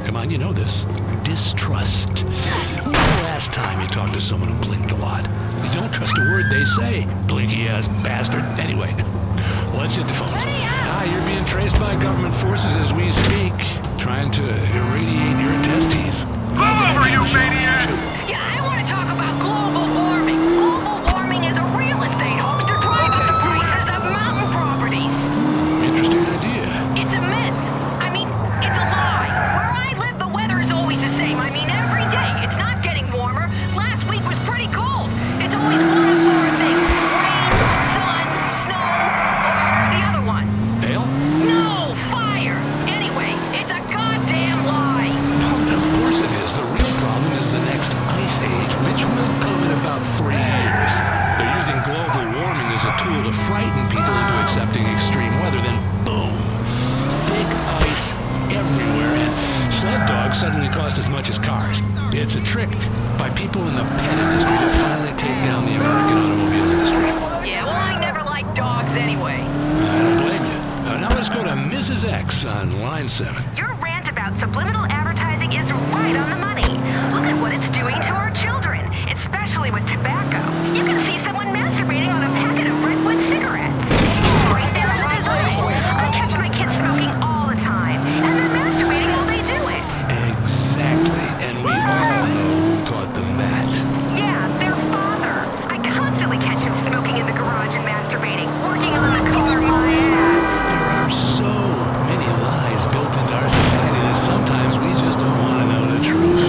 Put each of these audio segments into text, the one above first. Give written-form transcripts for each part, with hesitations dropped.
Come on, you know this. Distrust. When was the last time you talked to someone who blinked a lot? You don't trust a word they say, blinky-ass bastard. Anyway, let's hit the phones. You're being traced by government forces as we speak, trying to irradiate your testes. Pull over, you maniac! Yeah, I want to talk about global warming. Global warming is a real estate hoaxer driving the prices of mountain properties. Interesting idea. It's a myth. I mean, it's a lie. Where I live, the weather is always the same. I mean, every day. It's not getting warmer. Last week was pretty cold. It's always one of four things. Rain, sun, snow, or the other one. Hail? No, fire. Anyway, it's a goddamn lie. Of course it is. The real problem is the next ice age, which will come in about 3 years. They're using global warming as a tool to frighten people into accepting extreme weather, then boom, thick ice everywhere, and sled dogs suddenly cost as much as cars. It's a trick by people in the pet industry to finally take down the American automobile industry. Yeah, well, I never liked dogs anyway. I don't blame you. Now let's go to Mrs. X on line 7. Your rant about subliminal advertising is right on the money. Look at what it's doing to our children, especially with tobacco. You can see someone masturbating on a packet of Redwood cigarettes. Right there in the design. I catch my kids smoking all the time, and they're masturbating while they do it. Exactly, and we all know who taught them that. Yeah, their father. I constantly catch him smoking in the garage and masturbating, working on the car, my ass. There are so many lies built into our society that sometimes we just don't want to know the truth.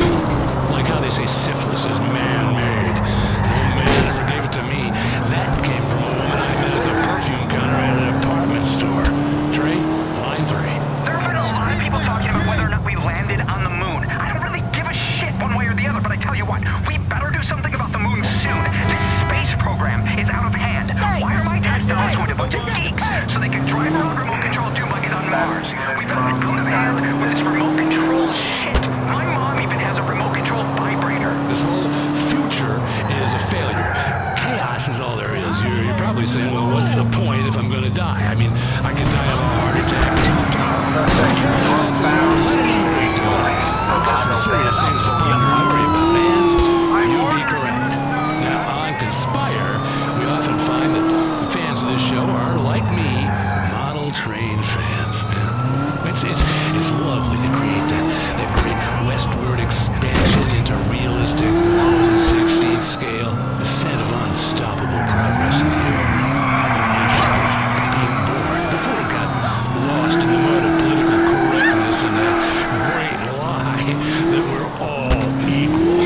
Like how they say syphilis is man-made. No man ever gave it to me. That came from a woman I met at the perfume counter at an apartment store. Trey, line 3. There have been a lot of people talking about whether or not we landed on the moon. I don't really give a shit one way or the other, but I tell you what, we better do something about the moon soon. This space program is out of hand. Why are my tax dollars going to vote to geeks so they can drive around remote control dune buggies on Mars? We better get out of hand with this remote control shit. My mom even has a remote control vibrator. This whole future is a failure. Chaos is all there is. You're probably saying, well, what's the point if I'm going to die? I mean, I could die of a heart attack tomorrow. I've got some serious things to ponder and worry about, and you'd be correct. Now, on Conspire, we often find that the fans of this show are, like me, model train fans. It's lovely to create that great westward expansion into realistic 1/16th scale, the scent of unstoppable progress in the air. The nation being born before it got lost in the mud of political correctness and that great lie that we're all equal.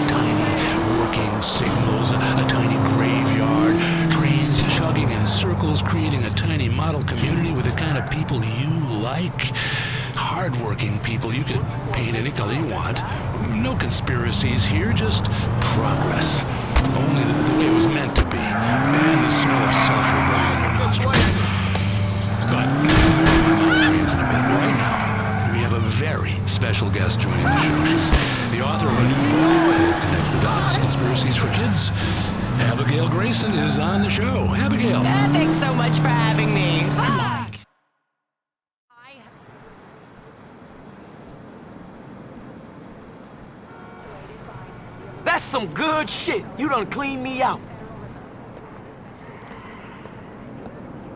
Tiny working signals, a tiny graveyard, trains chugging in circles, creating a tiny model community with the kind of people you like. Hard-working people. You can paint any color you want. No conspiracies here, just progress. Only the way it was meant to be. And the smell of sulfur burning in your nostrils. But trains in a bit. Right now, we have a very special guest joining the show. She's the author of a new book, Connect the Dots, Conspiracies for Kids. Abigail Grayson is on the show. Abigail. Thanks so much for having me. That's some good shit. You done cleaned me out.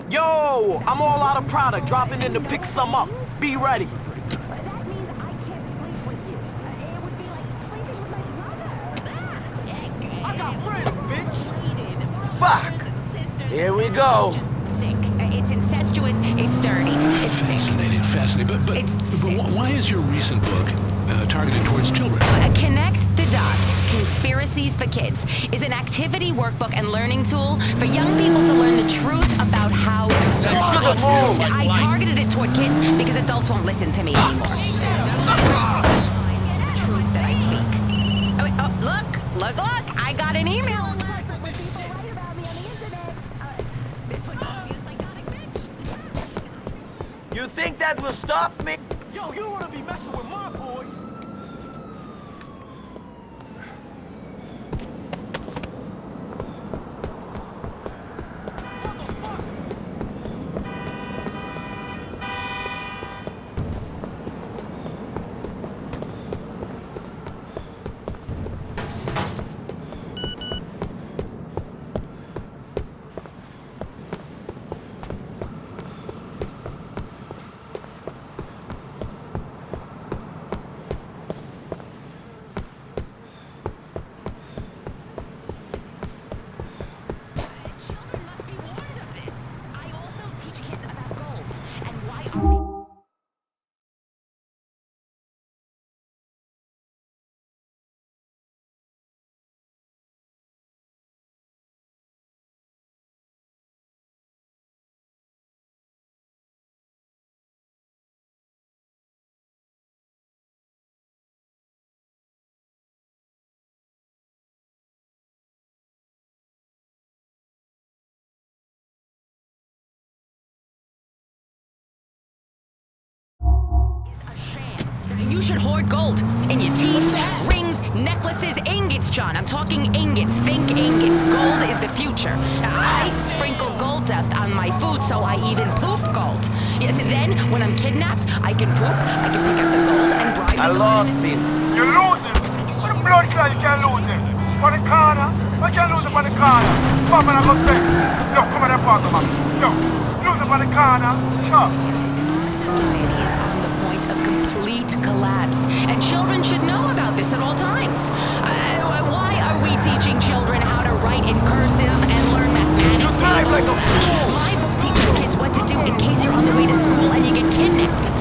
Yo, I'm all out of product. Dropping in to pick some up. Be ready. I got friends, bitch. Fuck. Here we go. Sick. It's incestuous. It's dirty. It's sick. Fascinating. But why is your recent book targeted towards children? Connect the Dots, Conspiracies for Kids, is an activity workbook and learning tool for young people to learn the truth about how to survive. I targeted it toward kids because adults won't listen to me anymore. It's the truth that I speak. Oh, look! I got an email. You think that will stop me? Yo, you don't wanna be messing with my boys. should hoard gold. In your teeth, rings, necklaces, ingots, John. I'm talking ingots. Think ingots. Gold is the future. I sprinkle gold dust on my food, so I even poop gold. Yes, then, when I'm kidnapped, I can poop, I can pick up the gold and bribe the I gold. lost him. You lose it. What a blood clot, you can't lose it. For the corner, I can't lose it for the corner. Come on, I go say. Yo, come on, that part, man. Yo, lose it for the corner. Sure. Society is on the point of complete collapse, and children should know about this at all times. Why are we teaching children how to write in cursive and learn mathematics? You drive like a fool! My book teaches kids what to do in case you're on the way to school and you get kidnapped.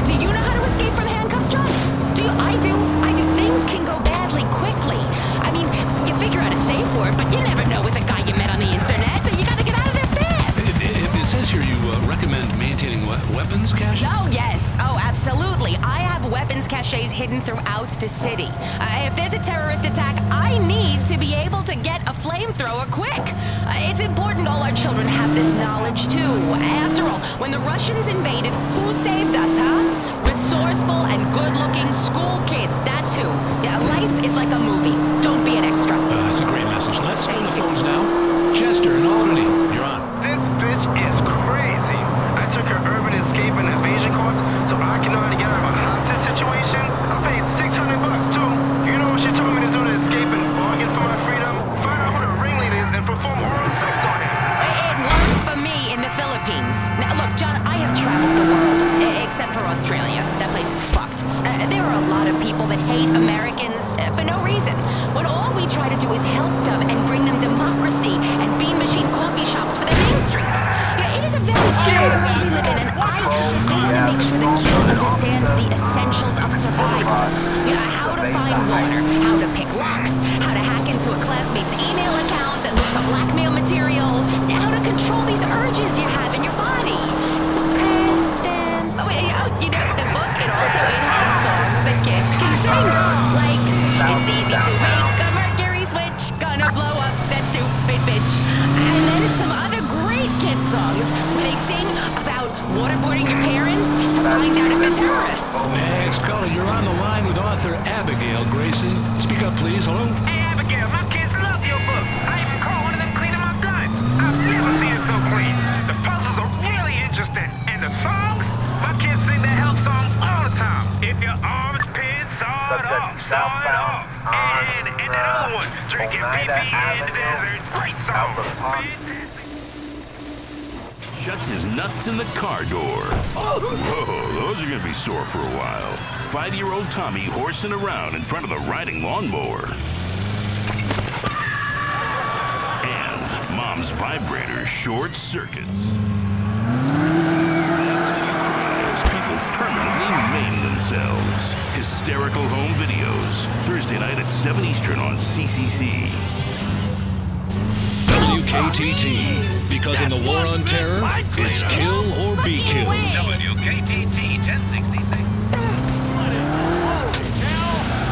Do you know how to escape from handcuffs, John? Do you? I do. Things can go badly quickly. I mean, you figure out a safe word, but you never know with a guy you met on the internet, so you gotta get out of there fast. It says here you recommend maintaining weapons cache? Oh, yes. Oh, absolutely. I have weapons caches hidden throughout the city. If there's a terrorist attack, I need to be able to get a flamethrower quick. It's important all our children have this knowledge, too. After all, when the Russians invaded, who saved us, huh? Resourceful and good-looking school kids, that's who. Yeah, life is like a movie. Don't be an extra. That's a great message. Let's go to the phones now. Chester in Albany, you're on. This bitch is crazy. I took her urban escape and evasion course so I can know how to get out of a hostage situation. I paid $600 too. You know what she told me to do to escape and bargain for my freedom? Find out who the ringleader is and perform oral sex on him. It works for me in the Philippines. Now, look, John, I have traveled the world, except for Australia. That place is fucked. There are a lot of people that hate Americans for no reason, when all we try to do is help them and bring them democracy and bean machine coffee shops for their main streets. It is a very scary world we live in, and I want to make sure that kids understand the essentials of survival. How to find water, how to pick locks, how to hack into a classmate's email account and look for blackmail material, how to control these urges you have in your body. Suppress them. The book, it has songs that kids can sing. Like, it's easy to make a mercury switch, gonna blow up that stupid bitch. And then some other great kid songs where they sing about waterboarding your parents to find out if they're terrorists. Next caller, you're on the line with author Abigail Grayson. Speak up, please. Hello? Hey, Abigail, my kids love your book. I even caught one of them cleaning my gun. I've never seen it so clean. The puzzles are really interesting. And the songs? My kids sing that health song all the time. If your arm's pinned, saw it off, saw it off. And that other one, drinking pee-pee in the desert. Great song. Shuts his nuts in the car door. Whoa, those are gonna be sore for a while. 5-year-old Tommy horsing around in front of the riding lawnmower. And mom's vibrator short circuits. As people permanently maim themselves. Hysterical home videos. Thursday night at 7 Eastern on CCC. WKTT, because in the war on terror, it's kill or be killed. WKTT 1066.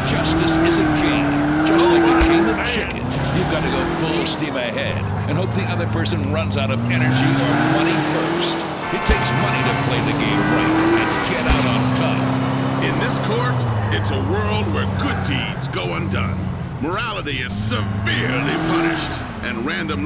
Justice is a game, just like a game of chicken. You've got to go full steam ahead and hope the other person runs out of energy or money first. It takes money to play the game right and get out on top. In this court, it's a world where good deeds go undone. Morality is severely punished, and random